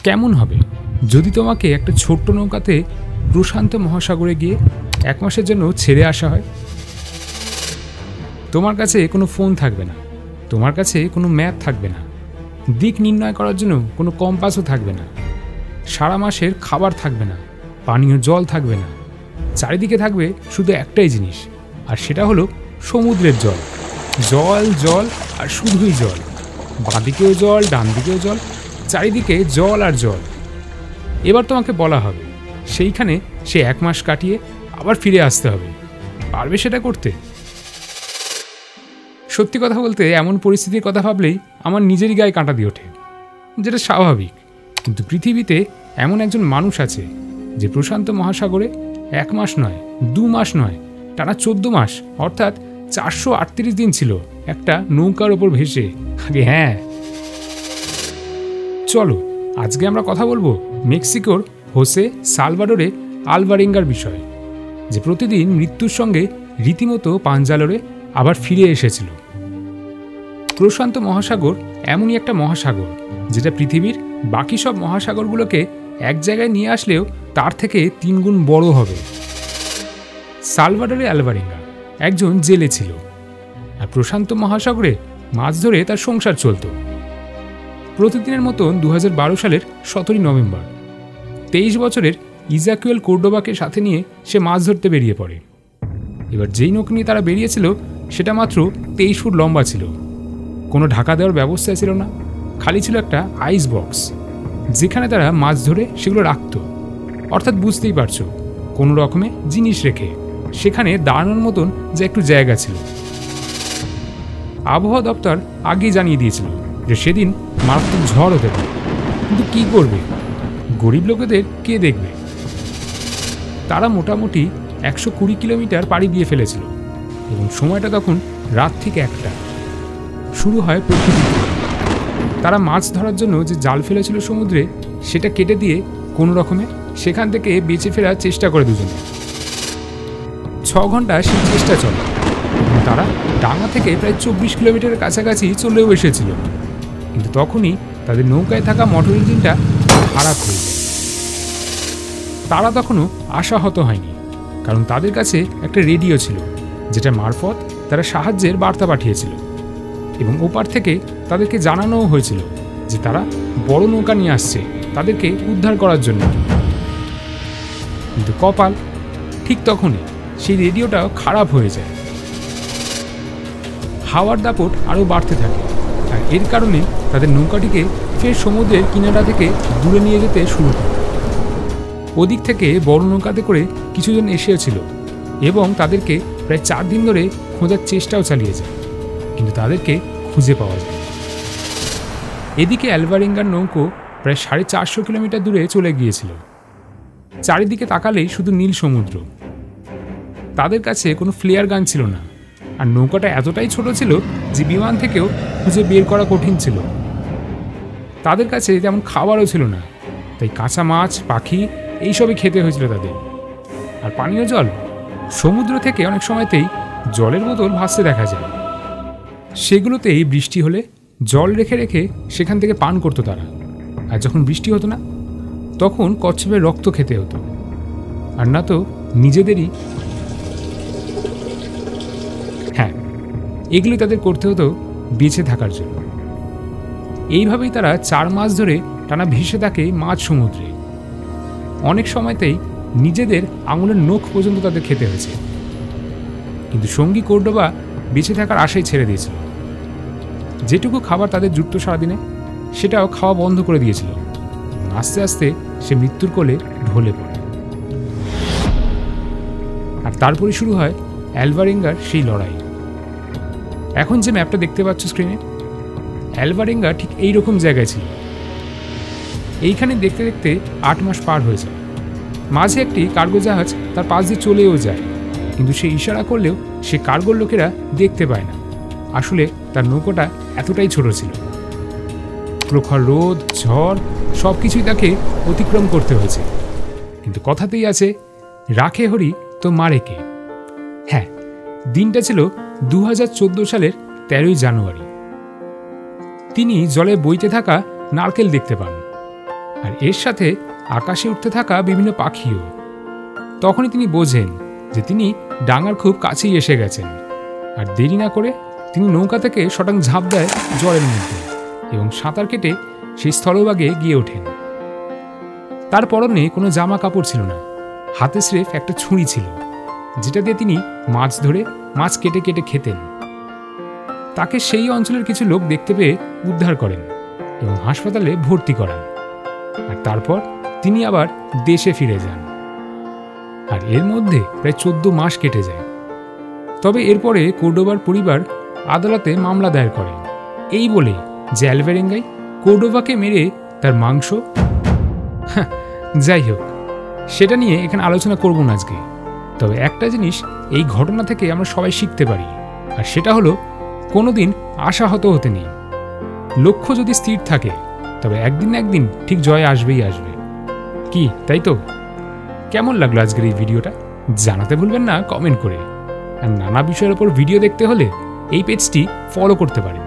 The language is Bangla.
কেমন হবে যদি তোমাকে একটা ছোট্ট নৌকাতে প্রশান্ত মহাসাগরে গিয়ে 1 মাসের জন্য ছেড়ে আসা হয়? তোমার কাছে কোনো ফোন থাকবে না, তোমার কাছে কোনো ম্যাপ থাকবে না, দিক নির্ণয় করার জন্য কোনো কম্পাসও থাকবে না, সারা মাসের খাবার থাকবে না, পানীয় জল থাকবে না, চারিদিকে থাকবে শুধু একটাই জিনিস, আর সেটা হলো সমুদ্রের জল। জল জল আর শুধুই জল, বাঁদিকেও জল, ডান দিকেও জল, চারিদিকে জল আর জল। এবার তোমাকে বলা হবে সেইখানে সে 1 মাস কাটিয়ে আবার ফিরে আসতে হবে। পারবে সেটা করতে? সত্যি কথা বলতে এমন পরিস্থিতির কথা ভাবলেই আমার নিজেরই গায়ে কাঁটা দিয়ে ওঠে, যেটা স্বাভাবিক। কিন্তু পৃথিবীতে এমন একজন মানুষ আছে যে প্রশান্ত মহাসাগরে 1 মাস নয়, 2 মাস নয়, টানা 14 মাস অর্থাৎ 438 দিন ছিল একটা নৌকার ওপর ভেসে। আগে হ্যাঁ, চলো আজকে আমরা কথা বলবো মেক্সিকোর হোসে সালভাডোরে আলভারেঙ্গার বিষয়ে, যে প্রতিদিন মৃত্যুর সঙ্গে রীতিমতো পাঞ্জা লড়ে আবার ফিরে এসেছিল। প্রশান্ত মহাসাগর এমনই একটা মহাসাগর যেটা পৃথিবীর বাকি সব মহাসাগরগুলোকে এক জায়গায় নিয়ে আসলেও তার থেকে 3 গুণ বড় হবে। সালভাডোরে আলভারেঙ্গা একজন জেলে ছিল, আর প্রশান্ত মহাসাগরে মাছ ধরে তার সংসার চলত। প্রতিদিনের মতন 2012 সালের 17 নভেম্বর 23 বছরের ইজাকুয়েল কোর্ডোবাকে সাথে নিয়ে সে মাছ ধরতে বেরিয়ে পড়ে। এবার যেই নৌকা নিয়ে তারা বেরিয়েছিল সেটা মাত্র 23 ফুট লম্বা ছিল, কোনো ঢাকা দেওয়ার ব্যবস্থা ছিল না, খালি ছিল একটা আইস বক্স যেখানে তারা মাছ ধরে সেগুলো রাখত। অর্থাৎ বুঝতেই পারছো, কোনো রকমে জিনিস রেখে সেখানে দাঁড়ানোর মতন যে একটু জায়গা ছিল। আবহাওয়া দপ্তর আগেই জানিয়ে দিয়েছিল যে সেদিন মারাত্মক ঝড় হতে পারে, কিন্তু কী করবে, গরিব লোকেদের কে দেখবে? তারা মোটামুটি 120 কিলোমিটার পাড়ি দিয়ে ফেলেছিল এবং সময়টা তখন রাত থেকে 1টা। শুরু হয় প্রকৃতি। তারা মাছ ধরার জন্য যে জাল ফেলেছিল সমুদ্রে সেটা কেটে দিয়ে কোনো রকমে সেখান থেকে বেঁচে ফেরার চেষ্টা করে দুজনে। 6 ঘন্টা সেই চেষ্টা চলে। তারা ডাঙ্গা থেকে প্রায় 24 কিলোমিটারের কাছাকাছি চলেও এসেছিল, কিন্তু তখনই তাদের নৌকায় থাকা মোটর ইঞ্জিনটা খারাপ হয়ে যায়। তারা তখনও আশাহত হয়নি, কারণ তাদের কাছে একটা রেডিও ছিল যেটা মারফত তারা সাহায্যের বার্তা পাঠিয়েছিল এবং ওপার থেকে তাদেরকে জানানোও হয়েছিল যে তারা বড় নৌকা নিয়ে আসছে তাদেরকে উদ্ধার করার জন্য। কিন্তু কপাল, ঠিক তখনই সেই রেডিওটাও খারাপ হয়ে যায়। হাওয়ার দাপট আরও বাড়তে থাকে, আর এর কারণে তাদের নৌকাটিকে ফের সমুদ্রের কিনারা থেকে দূরে নিয়ে যেতে শুরু করে। ওদিক থেকে বড় নৌকাতে করে কিছুজন এসেছিল এবং তাদেরকে প্রায় 4 দিন ধরে খোঁজার চেষ্টাও চালিয়ে যায়, কিন্তু তাদেরকে খুঁজে পাওয়া যায়। এদিকে আলভারেঙ্গার নৌকো প্রায় 450 কিলোমিটার দূরে চলে গিয়েছিল। চারিদিকে তাকালেই শুধু নীল সমুদ্র। তাদের কাছে কোনো ফ্লেয়ার গান ছিল না, আর নৌকাটা এতটাই ছোট ছিল যে বিমান থেকেও খুঁজে বের করা কঠিন ছিল। তাদের কাছে তেমন খাবারও ছিল না, তাই কাঁচা মাছ, পাখি এইসবই খেতে হয়েছিল তাদের। আর পানীয় জল, সমুদ্র থেকে অনেক সময়তেই জলের বোতল ভাসতে দেখা যায়। সেগুলোতেই বৃষ্টি হলে জল রেখে রেখে সেখান থেকে পান করতো তারা। আর যখন বৃষ্টি হতো না তখন কচ্ছপের রক্ত খেতে হতো, আর না তো নিজেদেরই। হ্যাঁ, এগুলি তাদের করতে হতো বেঁচে থাকার জন্য। এইভাবেই তারা 4 মাস ধরে টানা ভেসে থাকে মাঝ সমুদ্রে। অনেক সময়তেই নিজেদের আঙুলের নখ পর্যন্ত তাদের খেতে হয়েছে, কিন্তু সঙ্গী কোর্ডোবা বেঁচে থাকার আশাই ছেড়ে দিয়েছিল। যেটুকু খাবার তাদের জুটত সারাদিনে সেটাও খাওয়া বন্ধ করে দিয়েছিল। আস্তে আস্তে সে মৃত্যুর কোলে ঢলে পড়ে। আর তারপরে শুরু হয় আলভারেঙ্গার সেই লড়াই। এখন যে ম্যাপটা দেখতে পাচ্ছ স্ক্রিনে, আলভারেঙ্গা ঠিক এইরকম জায়গায় ছিল। এইখানে দেখতে দেখতে 8 মাস পার হয়ে যায়। মাঝে একটি কার্গো জাহাজ তার পাশ দিয়ে চলেও যায়, কিন্তু সে ইশারা করলেও সে কার্গোর লোকেরা দেখতে পায় না। আসলে তার নৌকোটা এতটাই ছোট ছিল। প্রখর রোদ, ঝড় সব কিছুই তাকে অতিক্রম করতে হয়েছে। কিন্তু কথাতেই আছে, রাখে হরি তো মারে কে। হ্যাঁ, দিনটা ছিল 2014 সালের 13ই জানুয়ারি। তিনি জলে বইতে থাকা নারকেল দেখতে পান। আর এর সাথে আকাশে উঠতে থাকা বিভিন্ন পাখিও। তখনই তিনি বোঝেন যে তিনি ডাঙার খুব কাছেই এসে গেছেন। আর দেরি না করে তিনি নৌকা থেকে শটাং ঝাঁপ দেয় জলের মধ্যে এবং সাঁতার কেটে সেই স্থলভাগে গিয়ে ওঠেন। তার পরনে কোনো জামা কাপড় ছিল না, হাতে স্রেফ একটা ছুরি ছিল, যেটা দিয়ে তিনি মাছ ধরে মাছ কেটে কেটে খেতেন। তাকে সেই অঞ্চলের কিছু লোক দেখতে পেয়ে উদ্ধার করেন এবং হাসপাতালে ভর্তি করান। আর তারপর তিনি আবার দেশে ফিরে যান। আর এর মধ্যে প্রায় 14 মাস কেটে যায়। তবে এরপরে কোর্ডোবার পরিবার আদালতে মামলা দায়ের করেন এই বলে যে অ্যালভেরেঙ্গাই কোর্ডোবাকে মেরে তার মাংস। যাই হোক, সেটা নিয়ে এখানে আলোচনা করব না আজকে। তবে একটা জিনিস এই ঘটনা থেকে আমরা সবাই শিখতে পারি, আর সেটা হলো কোনোদিন আশাহত হতে নেই। লক্ষ্য যদি স্থির থাকে তবে একদিন না একদিন ঠিক জয় আসবেই আসবে। কি তাই তো? কেমন লাগলো আজকের এই ভিডিওটা জানাতে ভুলবেন না কমেন্ট করে। আর নানা বিষয়ের ওপর ভিডিও দেখতে হলে এই পেজটি ফলো করতে পারেন।